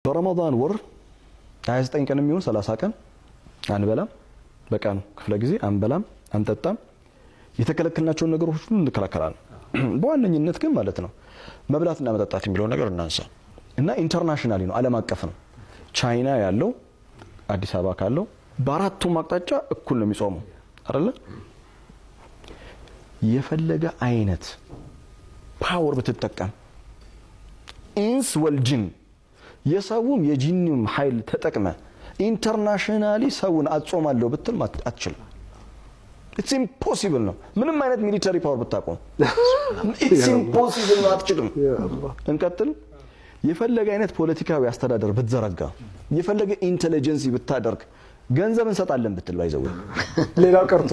በረመዳን ወር 29 ቀን የሚሆን 30 ቀን አንበላም በቀን ክፍለ ጊዜ አንበላም አንጠጣም የተከለከልናቸውን ነገሮች ሁሉ እንከላከላለን በዋነኝነት ግን ማለት ነው መብላትና መጠጣት የሚለው ነገር እናንሳ እና ኢንተርናሽናሊ ነው ዓለም አቀፍ ነው ቻይና ያለው አዲስ አበባ ካለው በአራቱም አቅጣጫ እኩል ነው የሚጾመው አይደለ የፈለገ አይነት ፓወር ብትጠቀም ኢንስ ወልጂን የሰውም የጂኒም ኃይል ተጠቅመ ኢንተርናሽናሊ ሰውን አጾማለሁ ብትል አትችልም it's impossible ነው ምንም አይነት ሚሊተሪ ፓወር ብታቆም it's impossible ነው አትችልም እንቀጥል የፈለገ አይነት ፖለቲካዊ አስተዳደር ብትዘረጋ የፈለገ ኢንተለጀንሲ ብታደርግ ገንዘብ እንሰጣለን ብትል ባይዘው ሌላው ቀርቶ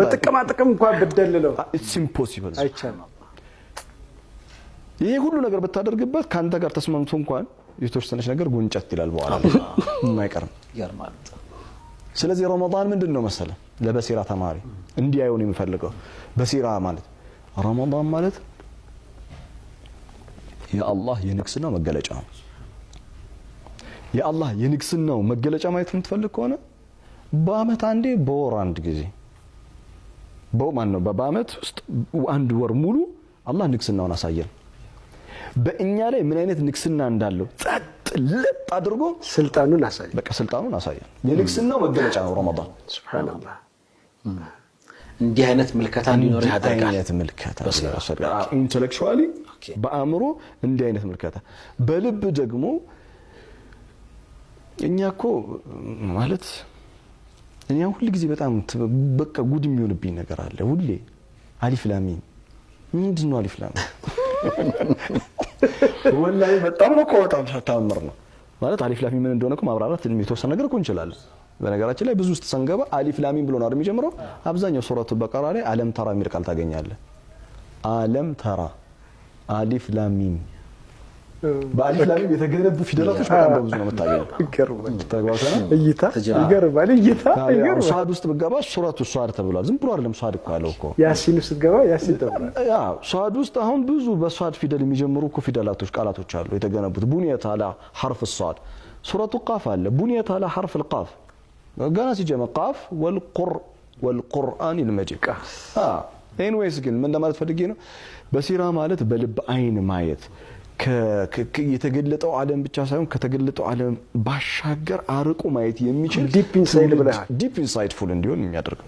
በጥቅማ ጥቅም እንኳን ብደልለው it's impossible አይቻልም ይሄ ሁሉ ነገር ብታደርግበት ካንተ ጋር ተስማምቶ እንኳን የተወሰነች ነገር ጉንጨት ይላል በኋላ የማይቀርም ይገርማል ስለዚህ ረመዳን ምንድነው መሰለ ለበሲራ ተማሪ እንዲያዩ ነው የሚፈልገው በሲራ ማለት ረመዳን ማለት የአላህ የንግስናው መገለጫ ነው የአላህ የንግስናው መገለጫ ማየት የምትፈልግ ከሆነ በአመት አንዴ በወር አንድ ጊዜ በማን ነው በአመት ውስጥ አንድ ወር ሙሉ አላህ ንግስናውን አሳየን በእኛ ላይ ምን አይነት ንግስና እንዳለው ጸጥ ለጥ አድርጎ ስልጣኑን አሳየን በቃ ስልጣኑን አሳየን የንግስናው መገለጫ ነው ረመዳን ሱብሃንአላህ እንዲህ አይነት ምልከታ እንዲኖር ያደርጋል አይነት ምልከታ ኢንተሌክቹዋሊ በአእምሮ እንዲህ አይነት ምልከታ በልብ ደግሞ እኛኮ ማለት እኛ ሁሉ ጊዜ በጣም በቃ ጉድ የሚሆንብኝ ነገር አለ ሁሌ አሊፍ ላም ሚም ምንድነው አሊፍ ላም ወላሂ በጣም ነው ቆጣም ተታምር ነው ማለት አሊፍ ላም ምን እንደሆነ ማብራራት የተወሰነ ነገር እንችላለን በነገራችን ላይ ብዙ ውስጥ ሰንገባ አሊፍ ላም ብሎ ነው የሚጀምረው አብዛኛው ሱረቱ በቀራ ላይ አለም ተራ የሚል ቃል ታገኛለህ አለም ተራ አሊፍ ላም ሚም በአሊፍ ላም የተገነቡ ፊደላቶች በጣም ብዙ ነው የምታገኘው ይገርማል ተግባባና እይታ ይገርማል እይታ ይገርማል ሷድ ውስጥ በገባ ሱረቱ ሷድ ተብሏል ዝም ብሎ አይደለም ሷድ እኮ ያለው እኮ ያሲን ውስጥ ገባ ያሲን ተብሏል ያ ሷድ ውስጥ አሁን ብዙ በሷድ ፊደል የሚጀምሩ እኮ ፊደላቶች ቃላቶች አሉ የተገነቡት ቡንየት አላ حرف الصاد ሱረቱ ቃፍ አለ ቡንየት አላ حرف القاف ገና ሲጀመር ቃፍ والقرآن المجيد ኤኒዌይስ ግን ምን ለማለት ፈልጌ ነው በሲራ ማለት በልብ አይን ማየት የተገለጠው ዓለም ብቻ ሳይሆን ከተገለጠው ዓለም ባሻገር አርቆ ማየት የሚችል ዲፕ ኢንሳይድ ብለህ ዲፕ ኢንሳይድፉል እንዲሆን የሚያደርግ